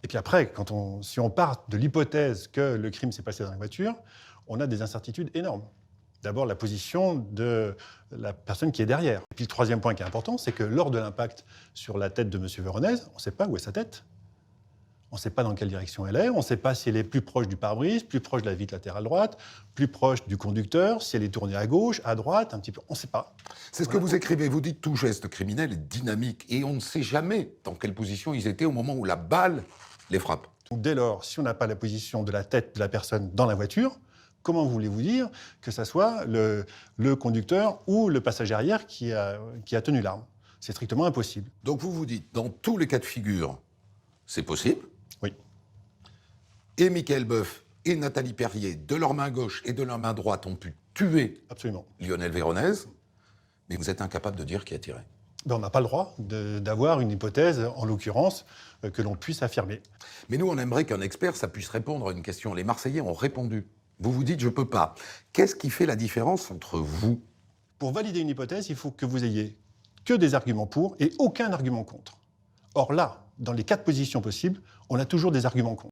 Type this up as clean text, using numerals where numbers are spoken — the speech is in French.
Et puis après, si on part de l'hypothèse que le crime s'est passé dans la voiture, on a des incertitudes énormes. D'abord, la position de la personne qui est derrière. Et puis le troisième point qui est important, c'est que lors de l'impact sur la tête de M. Véronèse, on ne sait pas où est sa tête. On ne sait pas dans quelle direction elle est, on ne sait pas si elle est plus proche du pare-brise, plus proche de la vitre latérale droite, plus proche du conducteur, si elle est tournée à gauche, à droite, un petit peu, on ne sait pas. C'est ce que vous écrivez, vous dites tout geste criminel est dynamique et on ne sait jamais dans quelle position ils étaient au moment où la balle les frappe. Donc, dès lors, si on n'a pas la position de la tête de la personne dans la voiture, comment voulez-vous dire que ce soit le conducteur ou le passager arrière qui a tenu l'arme? C'est strictement impossible. Donc vous dites, dans tous les cas de figure, c'est possible. Oui. Et Michael Boeuf et Nathalie Perrier, de leur main gauche et de leur main droite, ont pu tuer Absolument. Lionel Véronèse, mais vous êtes incapable de dire qui a tiré. Ben, on n'a pas le droit d'avoir une hypothèse, en l'occurrence, que l'on puisse affirmer. Mais nous, on aimerait qu'un expert, ça puisse répondre à une question. Les Marseillais ont répondu. Vous vous dites, je peux pas. Qu'est-ce qui fait la différence entre vous? Pour valider une hypothèse, il faut que vous ayez que des arguments pour et aucun argument contre. Or là, dans les 4 positions possibles, on a toujours des arguments contre.